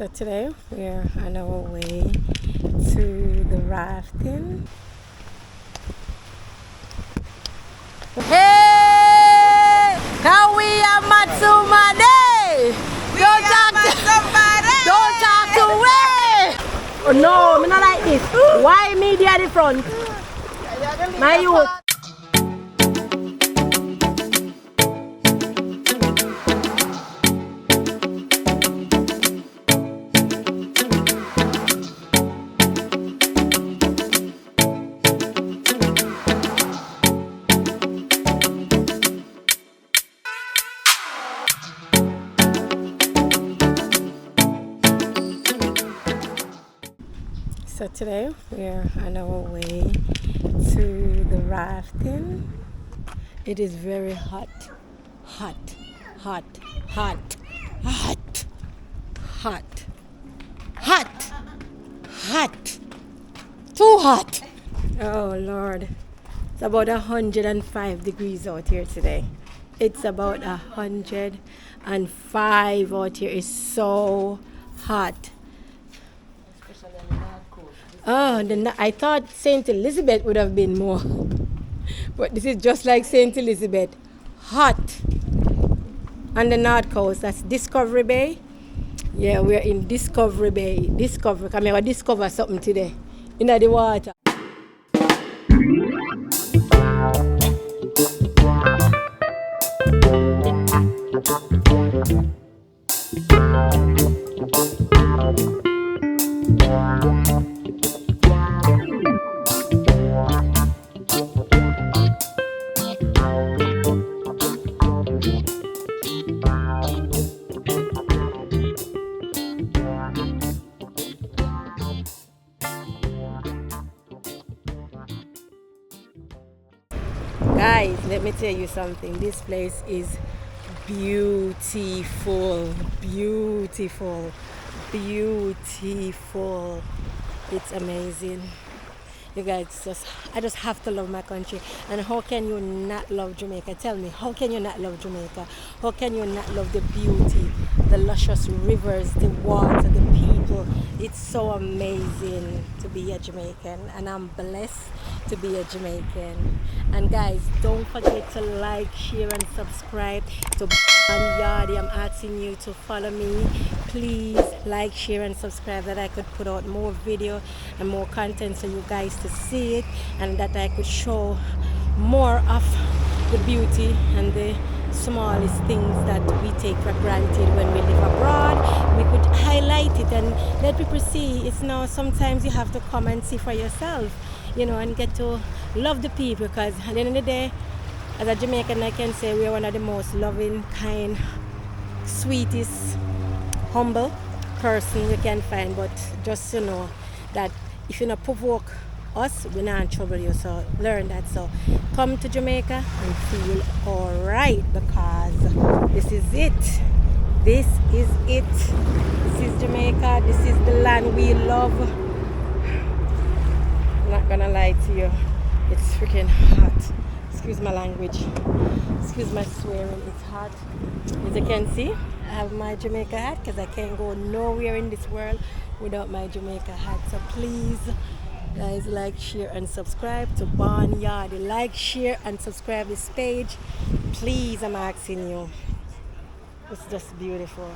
So today we're on our way to the rafting. Hey! How we are Matsumade! Don't talk to way! Oh no, me not like this. Why media at the front? My youth. So today we're on our way to the rafting. It is very hot, hot, hot, hot, hot, hot, hot, hot, too hot. Oh Lord, it's about 105 degrees out here today. It's about 105 out here. It's so hot. Oh, I thought St. Elizabeth would have been more. But this is just like St. Elizabeth. Hot. On the north coast, that's Discovery Bay. Yeah, we're in Discovery Bay. Discovery. Come here, I discover something today. In the water. Guys, let me tell you something. This place is beautiful, beautiful, beautiful. It's amazing. You guys, I just have to love my country. And how can you not love Jamaica? Tell me, how can you not love Jamaica? How can you not love the beauty, the luscious rivers, the water, the people? It's so amazing to be a Jamaican, and I'm blessed to be a Jamaican. And guys, don't forget to like, share and subscribe to Yardy. I'm asking you to follow me. Please like, share and subscribe, that I could put out more video and more content for you guys to see it, and that I could show more of the beauty and the smallest things that we take for granted when we live abroad. We could highlight it and let people see. It's now sometimes you have to come and see for yourself, you know, and get to love the people, because at the end of the day, as a Jamaican, I can say we are one of the most loving, kind, sweetest, humble person you can find. But just to know that if you not provoke us, we're not in trouble you. So learn that. So come to Jamaica and feel alright, because this is it. This is it. This is Jamaica. This is the land we love. I'm not gonna lie to you. It's freaking hot. Excuse my language. Excuse my swearing. It's hot. As you can see, I have my Jamaica hat, because I can't go nowhere in this world without my Jamaica hat. So please, guys, like, share and subscribe to Yardy. Like, share and subscribe this page. Please, I'm asking you. It's just beautiful.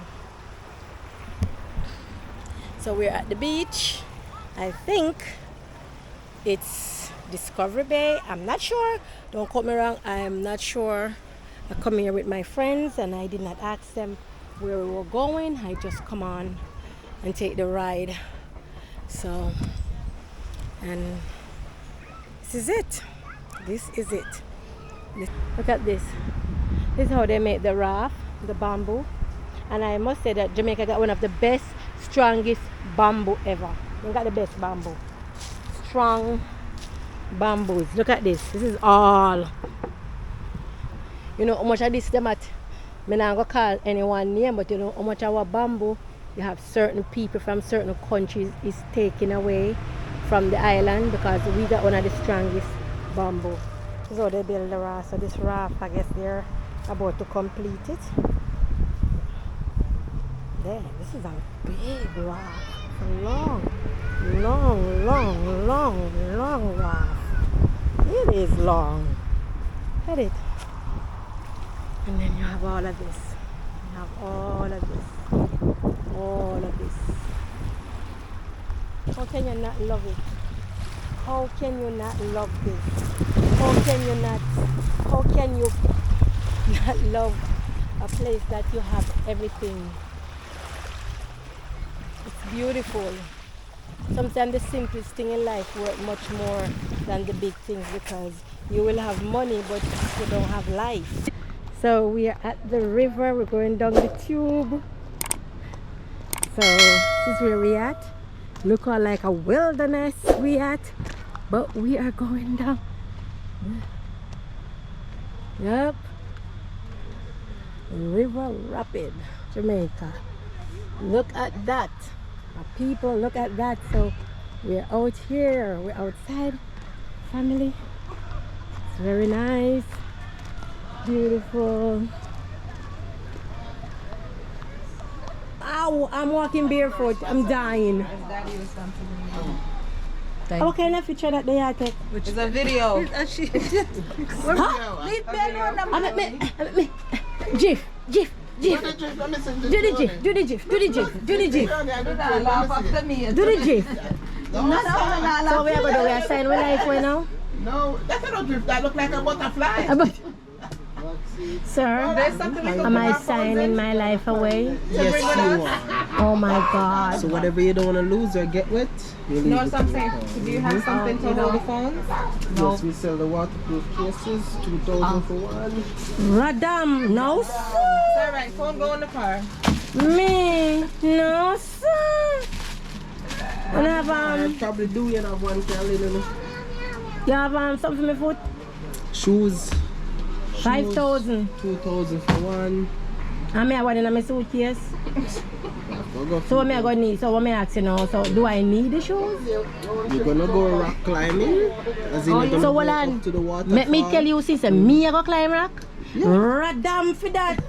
So we're at the beach. I think it's Discovery Bay. I'm not sure. Don't quote me wrong. I'm not sure. I come here with my friends and I did not ask them where we were going. I just come on and take the ride. So, and this is it. This is it. Look at this. This is how they make the raft, the bamboo. And I must say that Jamaica got one of the best, strongest bamboo ever. They got the best bamboo. Strong bamboos. Look at this. This is all. You know how much of this them at? I'm not going to call anyone name, but you know how much of our bamboo, you have certain people from certain countries is taken away from the island, because we got one of the strongest bamboo. This is how they build the raft. So this raft, I guess they're about to complete it. there. This is a big rock. Long, long, long, long, long rock. It is long. Look at it. And then you have all of this. You have all of this. All of this. How can you not love it? How can you not love this? How can you not love a place that you have everything? It's beautiful. Sometimes the simplest thing in life worth much more than the big things, because you will have money but you don't have life. So we are at the river. We're going down the tube. So this is where we at. Look how like a wilderness we at, but we are going down. Yep. River Rapid, Jamaica. Look at that. People, look at that. So we're out here. We're outside. Family. It's very nice. Beautiful. Ow, I'm walking barefoot. I'm dying. What kind of picture that they are take? It's a video. Gif. Do the gif. Do the gif. Do the gif. Do the gif. Do the gif. So we are going to sign with life right now? No, that's not a drift. That looks like a butterfly. Sir, am I signing my life away? Yes, you are. Oh my God. So whatever you don't want to lose or get wet, you leave it something. Do you have something to hold the phones? No. Yes, we sell the waterproof cases, 2,000 for one. Radam, no sir. It's alright, phone go in the car. Me, no sir. And I have Probably do you have one, Kelly? you have something for my foot? Shoes. 5,000. 2,000 for one. And me I want in my suitcase. So what me I gonna need? So what me ask you now? So do I need the shoes? You're gonna go rock climbing. As in you're gonna so go up to the waterfall. let me tell you, sister, me I go climb rock? Yeah. Radam for that.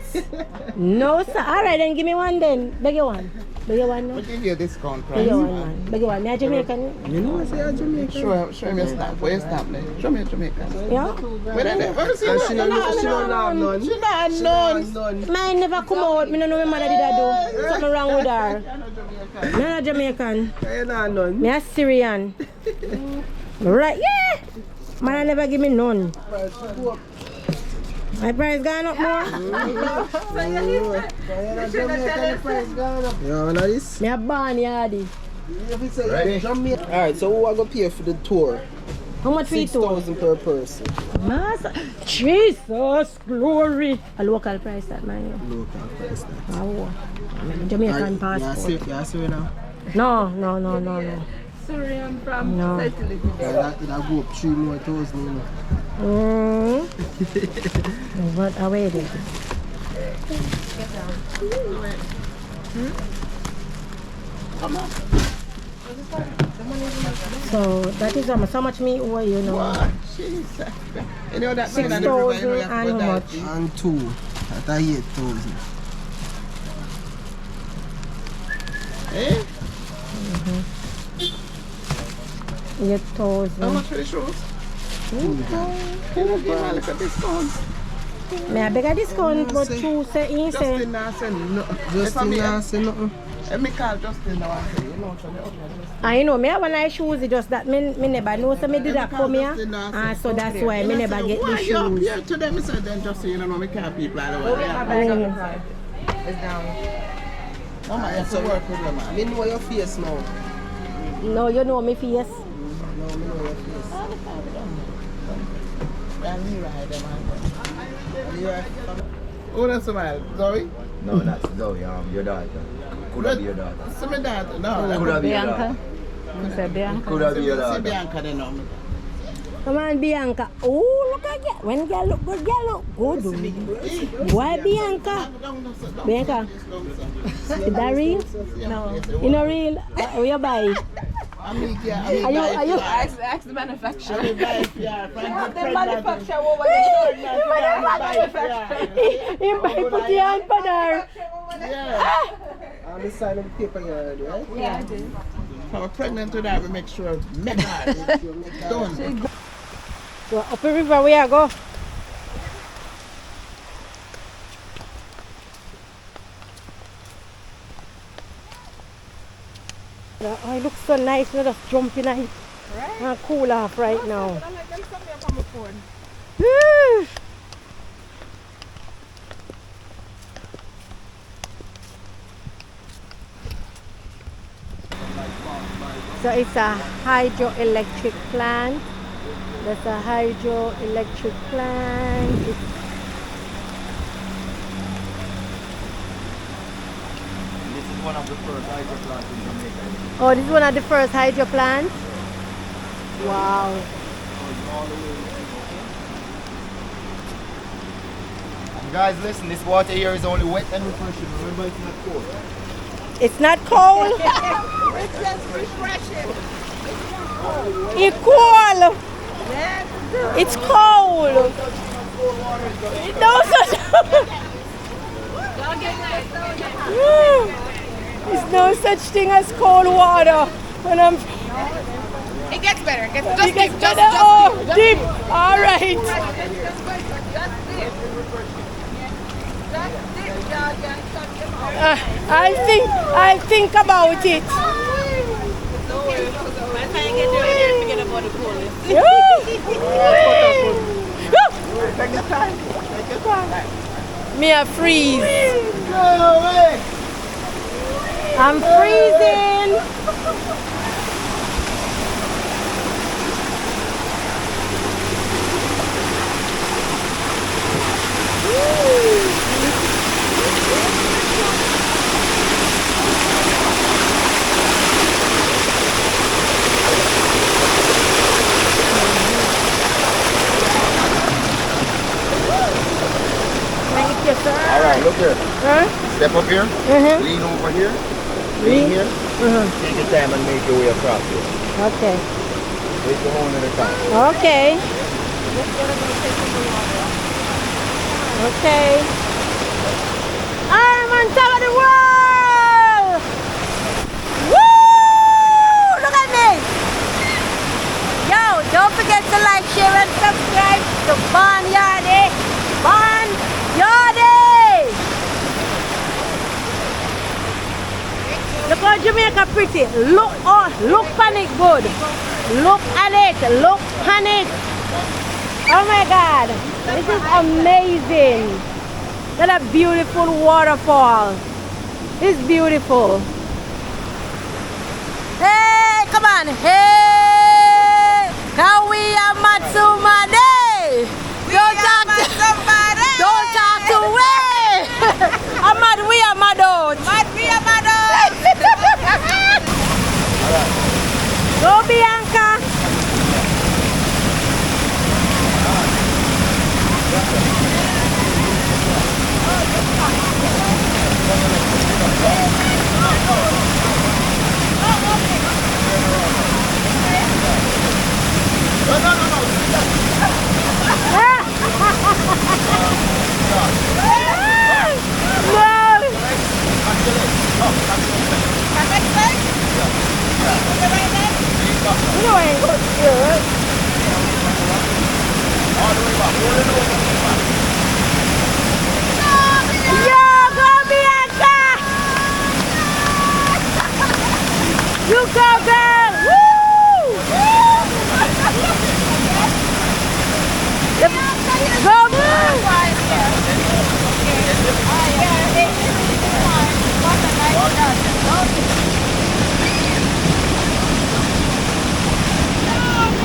No sir. Alright then, give me one then. Beg you one. Beg you one now. We'll give you a discount price. Beg you one man. Beg you one. Me a Jamaican. You know I say a Jamaican. Show me your stamp. Where your stamp there? Show me a Jamaican. Yeah? Where they there? Where see She not have none. She not have none. Mine never come out. Me no know my mother did that do. Something wrong with her. Me not Jamaican. You're not none. Me a Syrian. Right, yeah. Man I never give me none. My price gone up more. Yeah, what is this? Me a born yardy. Alright, so who are going to pay for the tour? How much for you too? 6,000 per person. Master, Jesus, glory. A local price that man. Local price that. Oh, I'm a Jamaican passport. Yeah, see now. No. Syrian from No. It'll go up 3 more thousand, you know. What are we doing? Come on. So that is how much me owe you know. Wow, Jesus. You know that 6,000 and how much? And 2. That's 8,000. Eh? 8,000. How much for the shoes? Can you give me a discount? Me a beg a discount, but two say in say. Justin not say nothing. Justin not say nothing. Let me call Justin now and say, you know, so And you know, me have one nice shoes, it's just that me never know, so me did that come here. And so that's why me never get the shoes. Why you here to them? I said, then Justin, you know, me can't people out of the way. It's down. No, man, you have to work with them, man. Me know your face now. No, you know me face. No, me know your face. And you ride them, man. Oh, that's smile. Zoe? No, that's Zoe, your daughter. Could have be your daughter. See my daughter? No. Could have be your daughter. You said Bianca. Could have be your See daughter. Bianca, they know me. Come on, Bianca. Oh, look at that. When girl look good, girl look good. Why Bianca? Bianca, is that real? No. You know real? Where you buy? Are you? Ask the manufacturer. The manufacturer over there. He buy put your hand for there. Yeah. On the side of the paper here already, right? Yeah, I did. If I'm pregnant with that, we make sure make that. Done. So up the river where I go. Oh, it looks so nice. We're just jumping in and cool off right now. Woo! So it's a hydroelectric plant. That's a hydroelectric plant. This is one of the first hydro plants in Jamaica. Oh, this is one of the first hydro plants? Wow. Guys, listen, this water here is only wet and refreshing. Remember, it's not cold. It's not cold. It's just refreshing. It's cold. It's cold. It There's no such thing as cold water. When I'm It gets better. It gets, it gets better. Oh, deep. All right. I'll think about it. Me a freeze. I'm freezing. Thank you, sir. Alright, look here. Huh? Step up here. Lean over here. Lean here. Take your time and make your way across here. Okay. Take the horn at a time. Okay. Okay. I'm on top of the world! Woo! Look at me! Yo, don't forget to like, share, and subscribe to Barnyardy. Barnyardy! Look how Jamaica pretty. Look on it good. Look at it. Look on it. Oh my God. This is amazing. What a beautiful waterfall. It's beautiful. Hey, come on. Hey. Now we are Matsuma Day. Don't talk to way. I'm mad, we are mad out. Go Bianca. You know I ain't going to do it. Yo, go Bianca! You go, girl! Woo!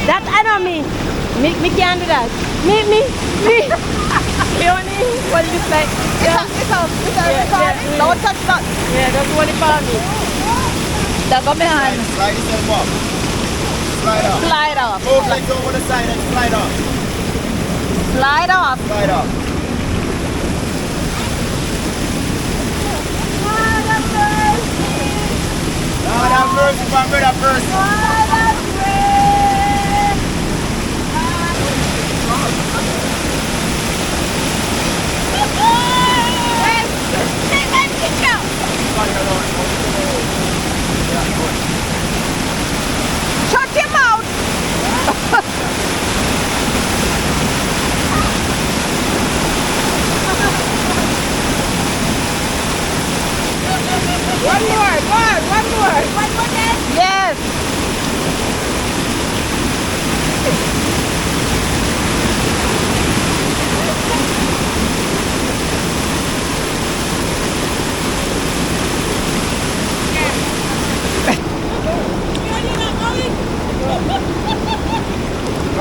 That I know me. Me can't do that. Me. Leonie, what is this like? Yeah. Don't touch that. Yeah, that's what it for me. Now go behind. Slide yourself up. Slide up. Slide off. Move legs over the side and slide up. Slide off. Slide up. Lord have mercy, my brother first. Shut your mouth! One more, one more. One more then? Yes.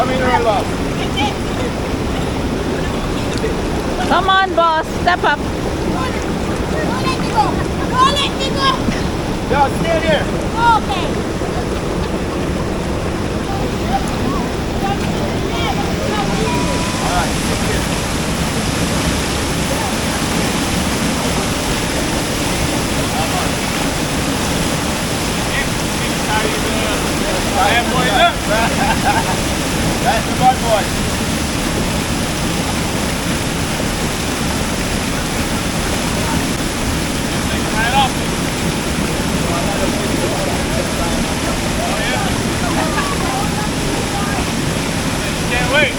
Come in, roll off. Come on, boss. Step up. Don't let me go. Don't let me go. Yeah, stay there. Okay. All right, sit here. That's the bad boy. Can't wait.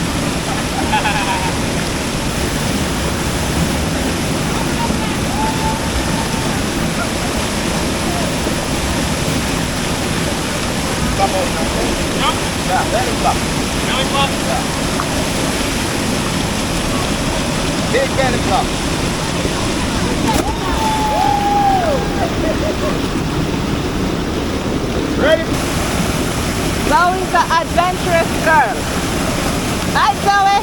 Come on. Jump. Yeah, belly flop. Belly flop. Big belly flop. Ready? Zoe's the adventurous girl. Hi, Zoe.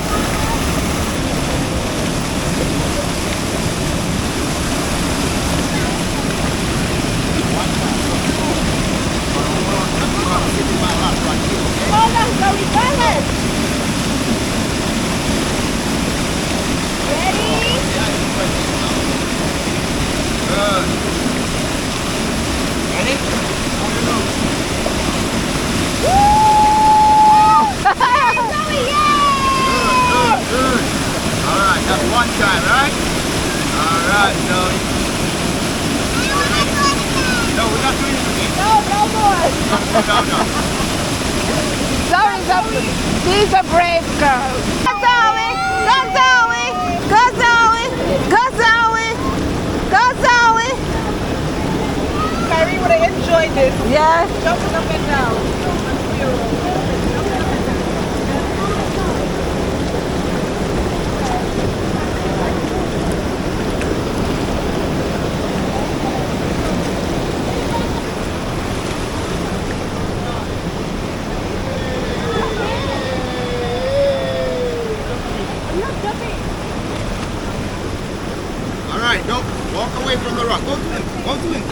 Hold on, Zoe, balance. Ready? Good. Ready? On your nose. Zoe, yay! Good. All right, that's one time, right? All right, Zoe. No, we're not doing it again. No more. No. Zoe's a, she's a brave girl. Go Zoe! Go Zoe! Go Zoe! Go Zoe! Go Zoe! Kyrie would have enjoyed this. Yes. Jumping up and down. All right, no, walk away from the rock. Go to him. Go to him.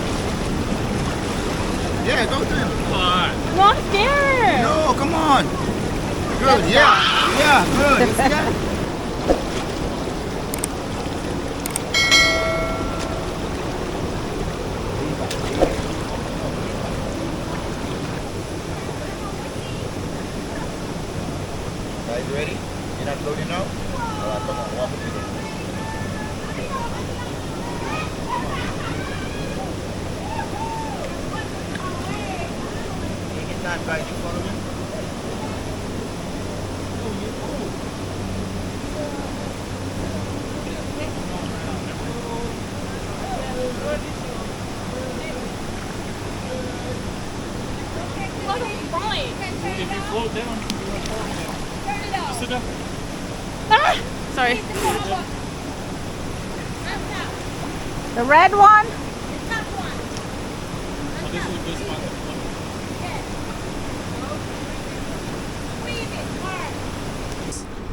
Yeah, go to him. Come on. No, I'm scared. No, come on. Good, yeah, good. You see that? Guys, ready? You're not loading now? All right, come on, walk with me. Take your time, guys. You follow me? If you float down, you won't fall down. Sit down. Sorry. The red one? Oh, this is a good spot to float.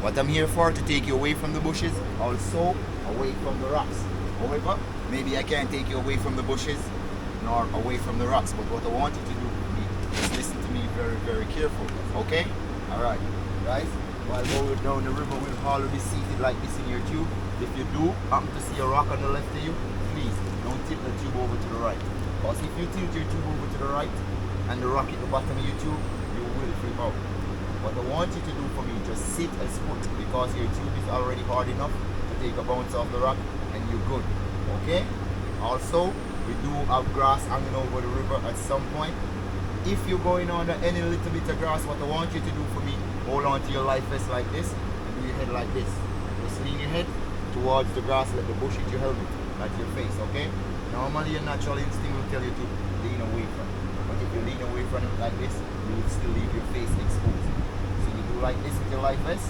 What I'm here for, to take you away from the bushes, also away from the rocks. However, maybe I can't take you away from the bushes nor away from the rocks, but what I want you to do is listen to me very, very careful, okay? Alright, guys, while going down the river, we'll already seated like this in your tube. If you do happen to see a rock on the left of you, please don't tilt the tube over to the right. Because if you tilt your tube over to the right and the rock at the bottom of your tube, you will flip out. What I want you to do for me, just sit and put, because your tube is already hard enough to take a bounce off the rock and you're good. Okay? Also, We do have grass hanging over the river at some point. If you're going under any little bit of grass, what I want you to do for me, hold on to your life vest like this and do your head like this. Just lean your head towards the grass, let the bush hit your helmet, not your face, okay? Normally your natural instinct will tell you to lean away from it. But if you lean away from it like this, you will still leave your face exposed. So you do like this with your life vest.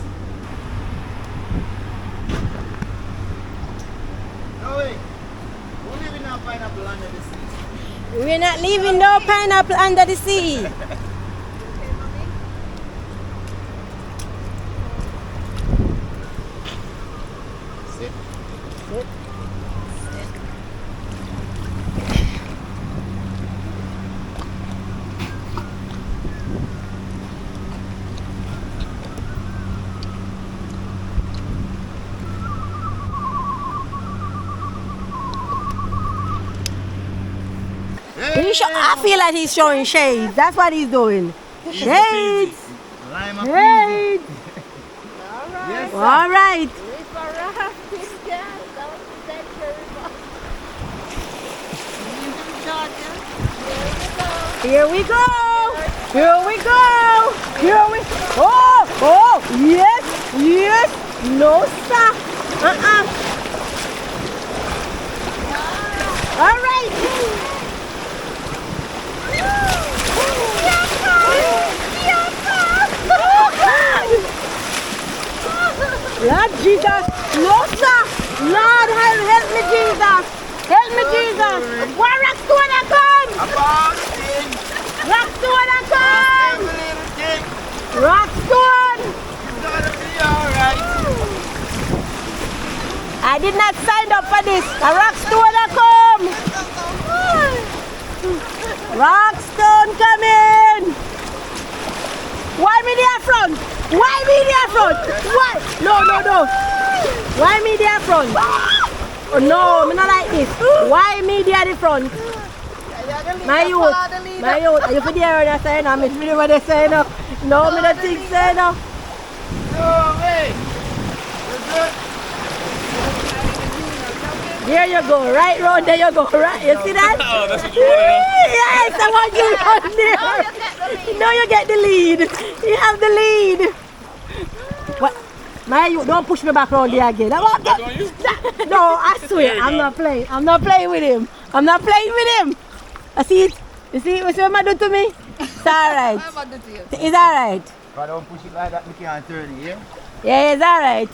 No way! We're leaving our pineapple under the sea. We're not leaving no pineapple under the sea. Sit. Sit. I feel like he's showing shades. That's what he's doing. Shades. Shades. Yes, All right. Here we go. Here we go. Here we go. Oh, yes, yes. No, sir. All right. Lord Jesus, no sir, Lord help me Jesus, help me Jesus. Why Rockstone I come? Rockstone I come. Rockstone. It's gonna be alright. I did not sign up for this. A Rockstone I come. Rockstone come in. Why me there front? Why me there front? Why? No. Why me there front? Oh, no, me not like this. Why me there the front? My youth. Are you for there when I say no? Me feel what they say no. No, me don't think say no. No way. You're good. There you go, right round there you go, right? You see that? Oh, that's what you wanted, Yes, I want you on there. No, you get the lead. You have the lead. What? My youth, don't push me back round there again. Back on you? No, I swear, I'm not playing. I'm not playing with him. I'm not playing with him. I see it. You see what I do to me? It's alright. It's alright. If I don't push it like that, we can't turn it, yeah? Yeah, it's alright.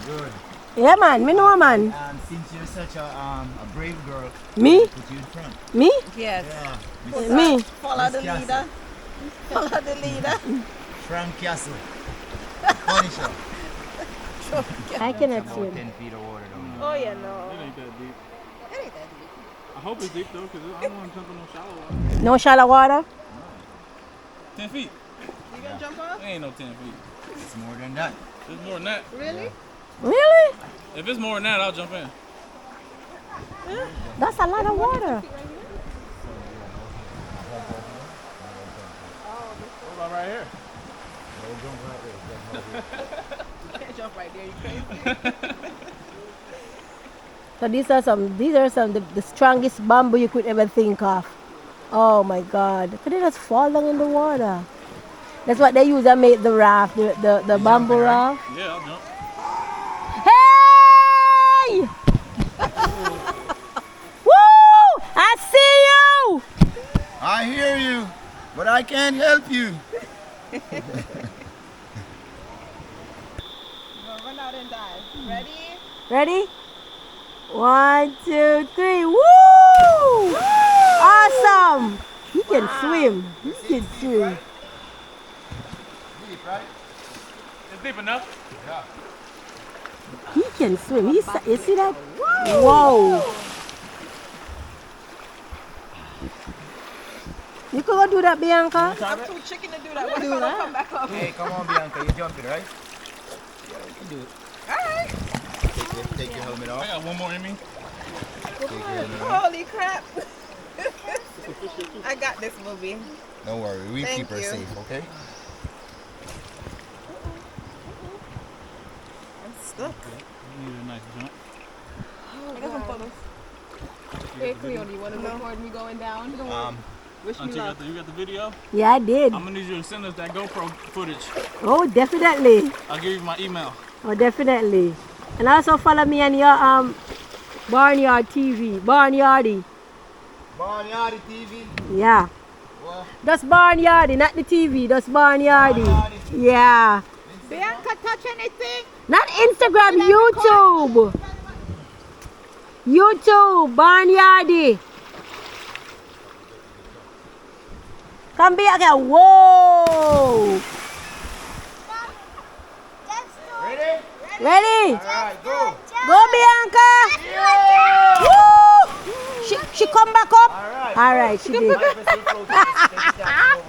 Good. Yeah, man. Me know, man. Since you're such a brave girl, Me? put you in front. Me? Yes. Yeah. Me? Follow the leader. Follow the leader. Frank Castle. Punisher. I cannot About swim. 10 feet of water down there. Oh, yeah, no. It ain't that deep. It ain't that deep. I hope it's deep though, because I don't want to jump in no shallow water. No shallow water? 10 feet. You gonna jump off? It ain't no 10 feet. It's more than that. It's more than that. Really? Really? If it's more than that, I'll jump in. That's a lot of water. What about right here? You can't jump right there. You crazy? So these are some the strongest bamboo you could ever think of. Oh my God! Could they just fall down in the water? That's what they use to make the raft, the bamboo raft. Yeah, I'll jump. Hey! Woo! I see you! I hear you, but I can't help you. You're gonna run out and dive. Ready? Ready? 1, 2, 3. Woo! Awesome! He can swim. He can swim. Deep, right? It's deep enough. Yeah. He can swim. You see that? Whoa! You could go do that, Bianca. I'm too chicken to do that. What if I don't come back up? Hey, come on, Bianca, you jumping, right? Yeah, you can do it. Alright. Take your helmet I off. got one more in me. Take your helmet off. Holy crap. I got this movie. Don't worry, we Thank keep her you. safe, okay? I'm stuck. You need a nice jump. I got some photos. Hey, Cleone, you want to record me going down? Wish me Auntie, luck. you got the video? Yeah, I did. I'm gonna need you to send us that GoPro footage. Oh, definitely. I'll give you my email. Oh, definitely. And also follow me on your Barnyard TV. Barnyardy. Barnyard TV. Yeah. What? That's Barnyardy, not the TV. That's Barnyardy. Barnyardy. Yeah. Bianca, touch anything? Not Instagram, YouTube. YouTube, Barnyardy. Come back here. Whoa. Ready? Ready? Alright, go. Go, Bianca. Woo. She come back up. Alright. Alright, she did. Over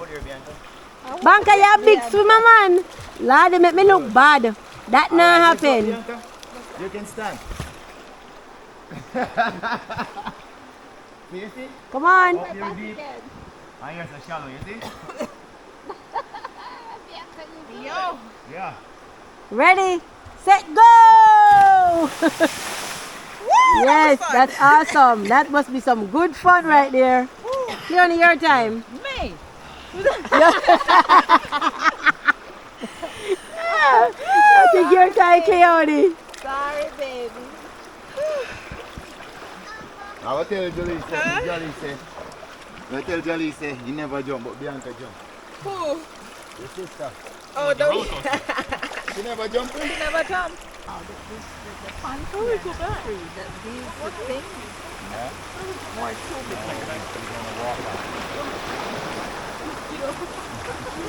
there, Bianca. Bianca, you're a big swimmer, man. Lord, they make me look bad. That not Alright, let's go, happen. Bianca. You can stand. You see? Come on. Up here deep. And here's a shallow, you see? Yo. Yeah. Ready, set, go! Yes, that's awesome. That must be some good fun right there. Cleone, your time. Me. I think your time, Cleone. Sorry, baby. I will tell Jolie, say, he never jump, but Bianca jump. Who? Your sister. Oh, don't you? She never jump. She never jump. Oh, the fun tree. That these the things. More too big.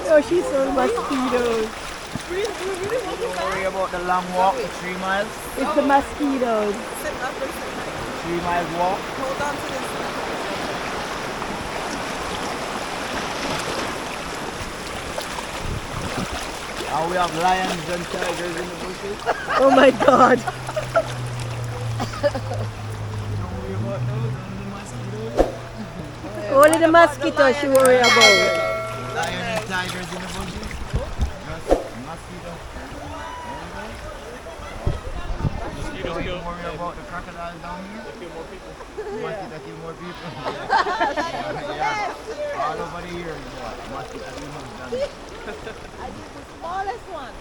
Oh, she's so mosquitoes. Don't worry about the long walk, the 3 miles. It's the mosquitoes. Sit up and sit. 3 miles walk. Hold on to this. And we have lions and tigers in the bushes. Oh my God. Don't worry about those and the mosquitoes. Only the mosquitoes she worry about. Lions and tigers in the bushes. Just mosquitoes. Don't even worry about the crocodiles down here. Mosquito kill more people. Yeah. All over the years, mosquito kill more down here. Smallest one.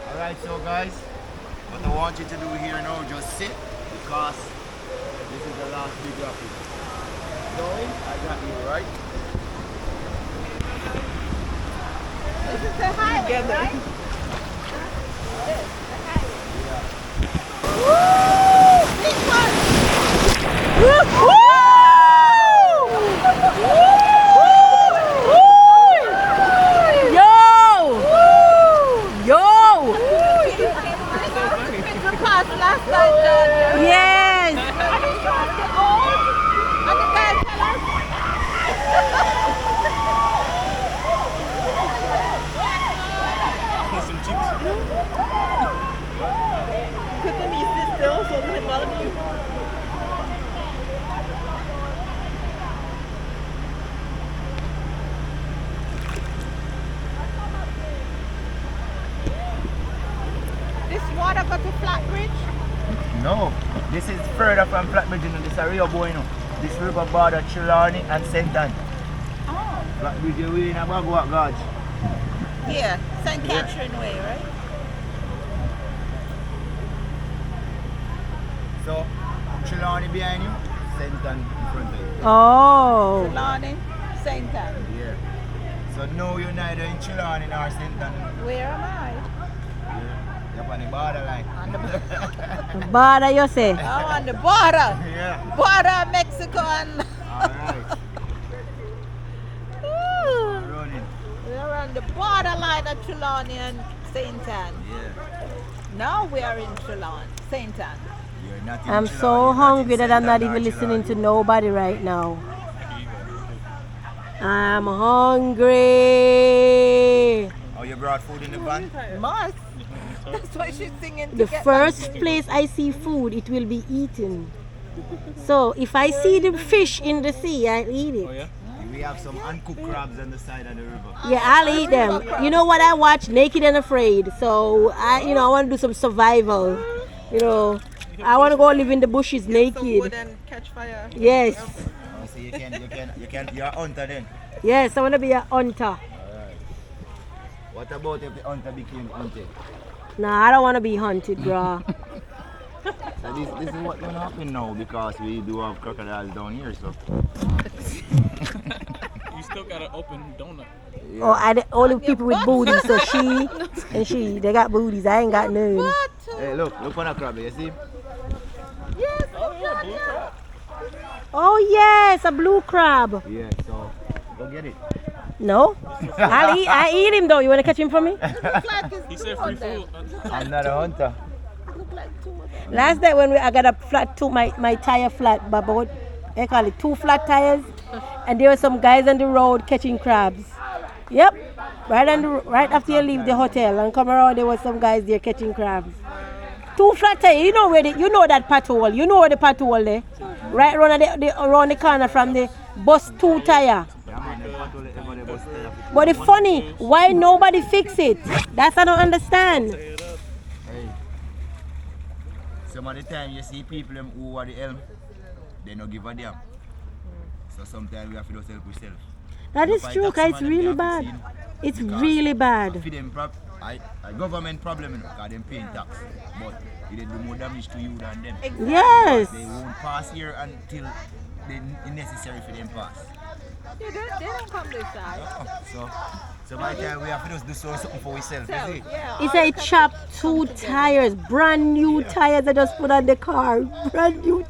Alright, so guys, what I want you to do here now, just sit, because this is the last big rapid. Going, I got you, right? This is the highway, right? Big one. Last time, Yes. and the guy tell us. Some cheeks. Put them eat this still so they can bother you. This water go to Flatbridge? No, this is further from Flatbridge, and this is Rio Bueno. This river border Trelawny and St.Ann. Oh. Flatbridge, you're in a Bagwat Gorge. Here, St. Catherine Way, right? So, Trelawny behind you, St.Ann in front of you. Oh. Trelawny, St.Ann. Yeah. So now you're neither in Trelawny nor St.Ann. Where am I? You're on the borderline. On the Bada, you say. I'm on the border. Yeah. Border Mexico and Alright. Ooh. Running. We're on the borderline of Trelawny and St.Ann. Yeah. Now we are in Trelawny, St.Ann. You're not in I'm Trelawny, so you're hungry in that I'm not St.Ann or even listening to Trelawny. nobody right now. I'm hungry. Oh, you brought food in the van? Must. That's why she's singing. to The get first place I see food, it will be eaten. So if I see the fish in the sea, I eat Oh it. yeah? You We have some uncooked crabs on the side of the river. Yeah, I'll eat them. You know what I watch? Naked and Afraid. So I want to do some survival. I want to go live in the bushes Some naked. wood and catch fire. Yes. So you're a hunter then. Yes, I want to be a hunter. What about if the hunter became hunted? Nah, I don't want to be hunted, bro. So this is what's going to happen now because we do have crocodiles down here, so. You still got an open donut. Yeah. Oh, I the only people with booties. So she, they got booties. I ain't got none. Hey, look on a crab, you see? Oh yes, a blue crab. Yeah, so go get it. No, I eat him though. You wanna catch him for me? He said free food. I'm not a hunter. Last night when I got a flat two, my tire flat, but about they call it 2 flat tires, and there were some guys on the road catching crabs. Yep, right after you leave the hotel and come around, there was some guys there catching crabs. 2 flat tires. You know where you know that pothole. You know where the pothole there. Right around the corner from the bus 2 tire. But it's funny, why nobody fix it? That's I don't understand. Hey. Some of the time you see people who are the helm, they don't give a damn. So sometimes we have to do self with self. That is true, because it's really bad. It's really bad. For them, a government problem, because them paying tax. But it do more damage to you than them. Yes. They won't pass here until it's necessary for them pass. Yeah, they don't come this side. So by the time we have to just do something for ourselves, you see? It's a chopped 2 tires, brand new tires I just put on the car. Brand new.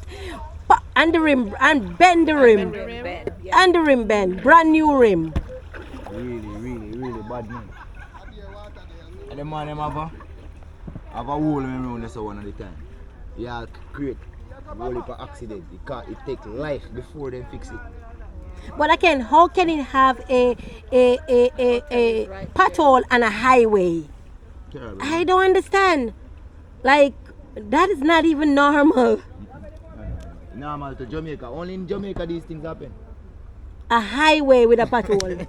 And the rim, and bend the rim. And the rim bend, brand new rim. Really bad man. And the man them have a hole around this one at the time. Yeah, create a whole heap of accident. It takes life before they fix it. But again, how can it have a pothole on a highway? Terrible. I don't understand. Like, that is not even normal. Normal to Jamaica. Only in Jamaica these things happen. A highway with a pothole.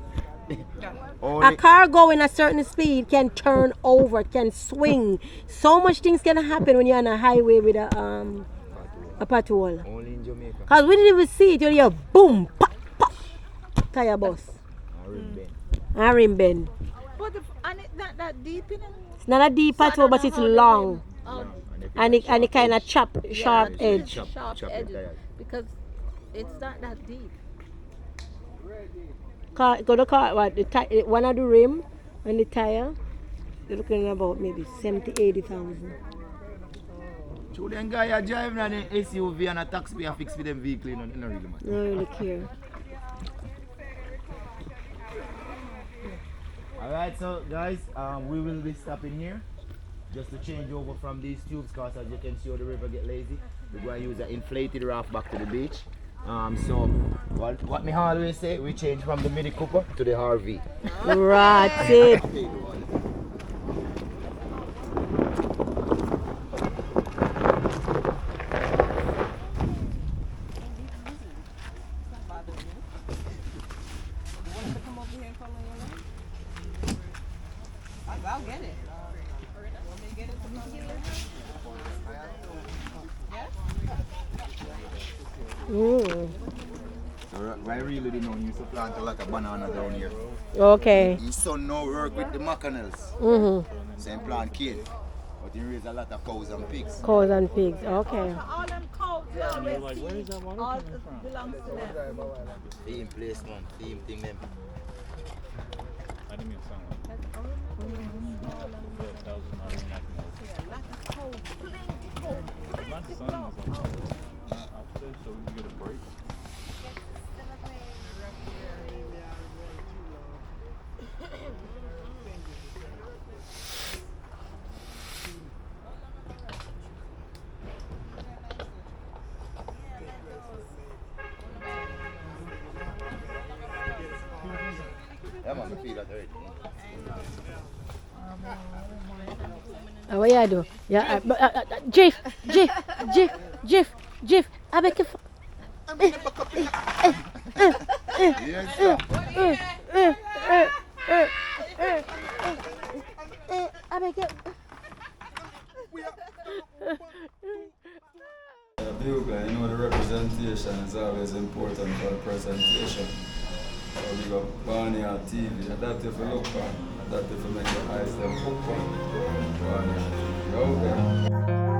A car going a certain speed can turn over, can swing. So much things can happen when you're on a highway with a pothole. Only in Jamaica. Because we didn't even see it. You hear boom, pop, pop. Tire bus. And rim bend. But and it's not that deep in it. It's not a deep pothole, but it's long. And it kind of sharp edge. Sharp edges. Because it's not that deep. Go to car, what, one of the rim and the tire, you're looking at about maybe 70,000-80,000. So then guy are driving an SUV and a taxpayer fix for them vehicle, you know, they don't really matter. I don't really care. Alright, so guys, we will be stopping here just to change over from these tubes because as you can see how the river get lazy. We're going to use an inflated raft back to the beach. So what me always say, we change from the Mini Cooper to the RV. Right, it. I'll get it. Mm. So I really didn't know you used to plant a lot of banana down here. Okay. His son now work with the Macanels. Same plant cane. But he raise a lot of cows and pigs. Cows and pigs, okay. All them cows And you're like, where is that water all coming from? belongs to them. Theme place, man. Theme thing them. I didn't mean to sound like that. That was not even like my son was upstairs so we can get a break. Yeah, man, I feel that already. What you do? Yeah, Jeff, I beg you. Yes, sir. I make it. Bugle, you know the representation is always important for the presentation. So we go Barney on TV, and that if you look on, that if you make your eyes them hook on Barney on TV. Okay.